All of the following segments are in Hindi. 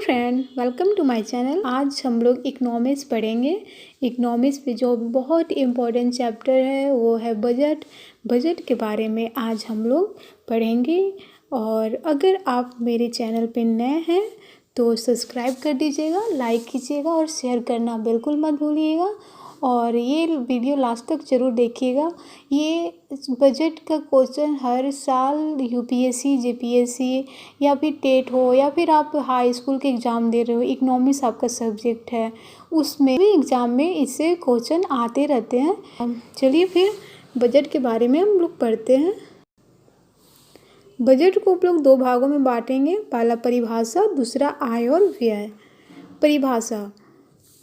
Friend, welcome to my channel. आज हम लोग इकोनॉमिक्स पढ़ेंगे। इकोनॉमिक्स में जो बहुत इम्पोर्टेंट चैप्टर है वो है बजट। बजट के बारे में आज हम लोग पढ़ेंगे। और अगर आप मेरे चैनल पे नए हैं तो सब्सक्राइब कर दीजिएगा, लाइक कीजिएगा और शेयर करना बिल्कुल मत भूलिएगा। और ये वीडियो लास्ट तक ज़रूर देखिएगा। ये बजट का क्वेश्चन हर साल यूपीएससी, जेपीएससी या फिर टेट हो या फिर आप हाई स्कूल के एग्ज़ाम दे रहे हो, इकोनॉमिक्स आपका सब्जेक्ट है, उसमें भी एग्ज़ाम में इससे क्वेश्चन आते रहते हैं। चलिए फिर बजट के बारे में हम लोग पढ़ते हैं। बजट को हम लोग दो भागों में बांटेंगे। पहला परिभाषा, दूसरा आय और व्यय। परिभाषा,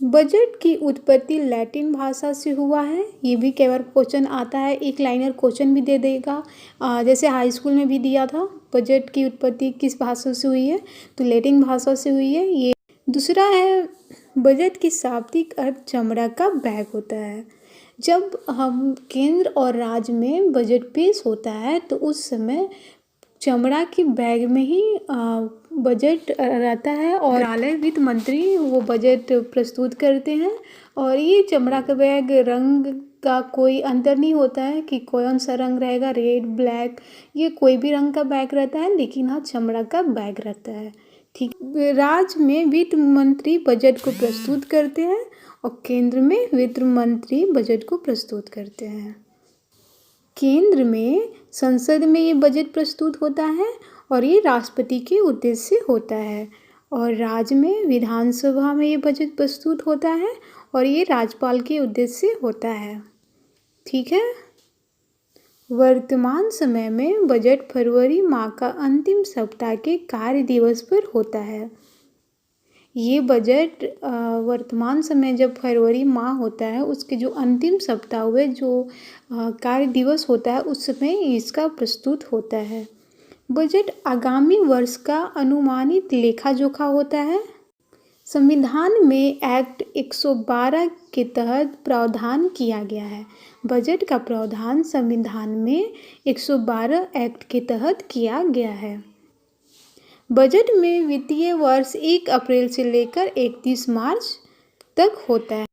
बजट की उत्पत्ति लैटिन भाषा से हुआ है। ये भी कई बार क्वेश्चन आता है, एक लाइनर क्वेश्चन भी दे देगा, जैसे हाई स्कूल में भी दिया था। बजट की उत्पत्ति किस भाषा से हुई है, तो लैटिन भाषा से हुई है। ये दूसरा है, बजट की शाब्दिक अर्थ चमड़ा का बैग होता है। जब हम केंद्र और राज्य में बजट पेश होता है तो उस समय चमड़ा के बैग में ही बजट रहता है और मंत्रालय वित्त मंत्री वो बजट प्रस्तुत करते हैं। और ये चमड़ा का बैग, रंग का कोई अंतर नहीं होता है कि कौन सा रंग रहेगा, रेड, ब्लैक, ये कोई भी रंग का बैग रहता है, लेकिन हाँ चमड़ा का बैग रहता है। ठीक, राज्य में वित्त मंत्री बजट को प्रस्तुत करते हैं और केंद्र में वित्त मंत्री बजट को प्रस्तुत करते हैं। केंद्र में संसद में ये बजट प्रस्तुत होता है और ये राष्ट्रपति के उद्देश्य से होता है। और राज्य में विधानसभा में ये बजट प्रस्तुत होता है और ये राज्यपाल के उद्देश्य से होता है। ठीक है। वर्तमान समय में बजट फरवरी माह का अंतिम सप्ताह के कार्य दिवस पर होता है। ये बजट वर्तमान समय जब फरवरी माह होता है उसके जो अंतिम सप्ताह हुए जो कार्य दिवस होता है उस समय इसका प्रस्तुत होता है। बजट आगामी वर्ष का अनुमानित लेखा जोखा होता है। संविधान में एक्ट 112 के तहत प्रावधान किया गया है। बजट का प्रावधान संविधान में 112 एक्ट के तहत किया गया है। बजट में वित्तीय वर्ष 1 अप्रैल से लेकर 31 मार्च तक होता है।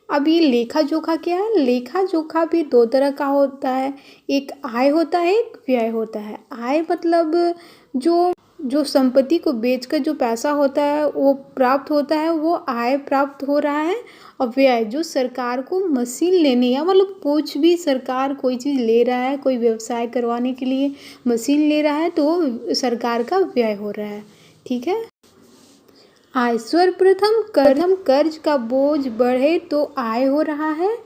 अब ये लेखा जोखा क्या है? लेखा जोखा भी दो तरह का होता है, एक आय होता है, एक व्यय होता है। आय मतलब जो संपत्ति को बेचकर जो पैसा होता है वो प्राप्त होता है, वो आय प्राप्त हो रहा है। और व्यय जो सरकार को मशीन लेने या मतलब कुछ भी सर्कार कोई चीज़ ले रहा है, कोई व्यवसाय करवाने के लिए मशीन ले रहा है तो सरकार का व्यय हो रहा है। ठीक है। आय, सर्वप्रथम कर्ज का बोझ बढ़े तो आय हो रहा है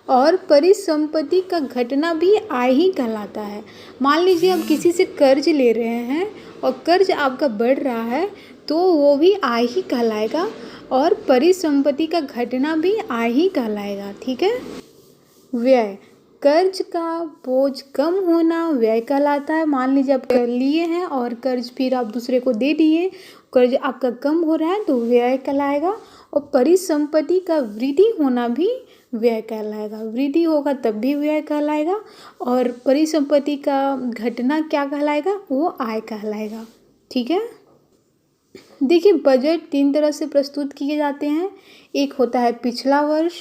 और परिसंपत्ति का घटना भी आय ही कहलाता है। मान लीजिए आप किसी से कर्ज ले रहे हैं और कर्ज आपका बढ़ रहा है तो वो भी आय ही कहलाएगा और परिसंपत्ति का घटना भी आय ही कहलाएगा। ठीक है। व्यय, कर्ज का बोझ कम होना व्यय कहलाता है। मान लीजिए आप कर लिए हैं और कर्ज फिर आप दूसरे को दे दिए, कर्ज आपका कम हो रहा है तो व्यय कहलाएगा। और परिसंपत्ति का वृद्धि होना भी व्यय कहलाएगा, वृद्धि होगा तब भी व्यय कहलाएगा। और परिसंपत्ति का घटना क्या कहलाएगा? वो आय कहलाएगा। ठीक है। देखिए, बजट 3 तरह से प्रस्तुत किए जाते हैं। एक होता है पिछला वर्ष,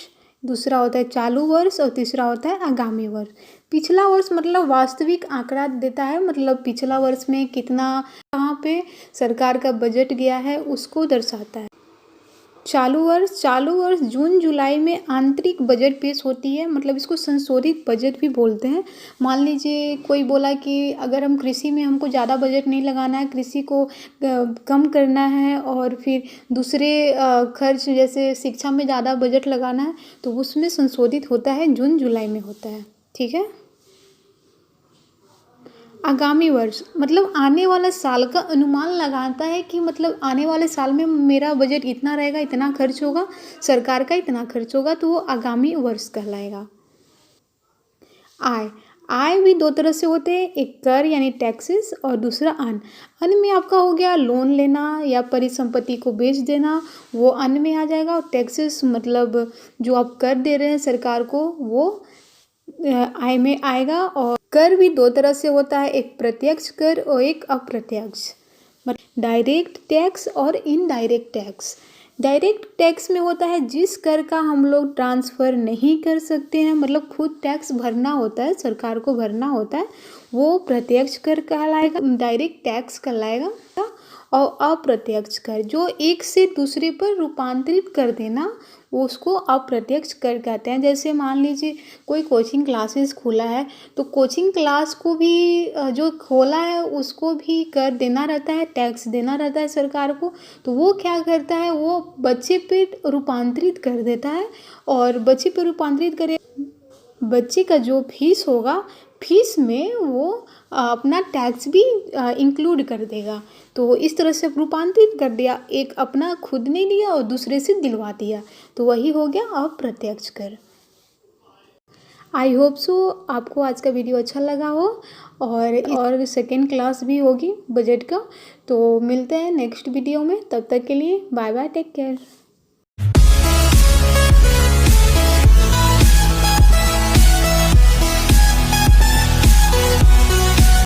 दूसरा होता है चालू वर्ष और तीसरा होता है आगामी वर्ष। पिछला वर्ष मतलब वास्तविक आंकड़ा देता है, मतलब पिछला वर्ष में कितना कहाँ पे सरकार का बजट गया है उसको दर्शाता है। चालू वर्ष जून जुलाई में आंतरिक बजट पेश होती है, मतलब इसको संशोधित बजट भी बोलते हैं। मान लीजिए कोई बोला कि अगर हम कृषि में हमको ज़्यादा बजट नहीं लगाना है, कृषि को कम करना है और फिर दूसरे खर्च जैसे शिक्षा में ज़्यादा बजट लगाना है तो उसमें संशोधित होता है, जून जुलाई में होता है। ठीक है। आगामी वर्ष मतलब आने वाले साल का अनुमान लगाता है कि मतलब आने वाले साल में मेरा बजट इतना रहेगा, इतना खर्च होगा, सरकार का इतना खर्च होगा, तो वो आगामी वर्ष कहलाएगा। आय भी दो तरह से होते हैं, एक कर यानी टैक्सेस और दूसरा अन्न। अन्न में आपका हो गया लोन लेना या परिसंपत्ति को बेच देना, वो अन्न में आ जाएगा। और टैक्सेस मतलब जो आप कर दे रहे हैं सरकार को वो आय में आएगा। और कर भी दो तरह से होता है, एक प्रत्यक्ष कर और एक अप्रत्यक्ष। डायरेक्ट टैक्स और इनडायरेक्ट टैक्स। डायरेक्ट टैक्स में होता है जिस कर का हम लोग ट्रांसफ़र नहीं कर सकते हैं, मतलब खुद टैक्स भरना होता है, सरकार को भरना होता है, वो प्रत्यक्ष कर कहलाएगा, डायरेक्ट टैक्स कहलाएगा। और अप्रत्यक्ष कर जो एक से दूसरे पर रूपांतरित कर देना, उसको अप्रत्यक्ष कर कहते हैं। जैसे मान लीजिए कोई कोचिंग क्लासेस खोला है, तो कोचिंग क्लास को भी जो खोला है उसको भी कर देना रहता है, टैक्स देना रहता है सरकार को। तो वो क्या करता है, वो बच्चे पे रूपांतरित कर देता है, और बच्चे पे रूपांतरित करे, बच्चे का जो फीस होगा, फीस में वो अपना टैक्स भी इंक्लूड कर देगा। तो इस तरह से रूपांतरित कर दिया, एक अपना खुद ने लिया और दूसरे से दिलवा दिया, तो वही हो गया अप्रत्यक्ष कर। आई होप सो आपको आज का वीडियो अच्छा लगा हो, और सेकेंड क्लास भी होगी बजट का। तो मिलते हैं नेक्स्ट वीडियो में, तब तक के लिए बाय बाय, टेक केयर।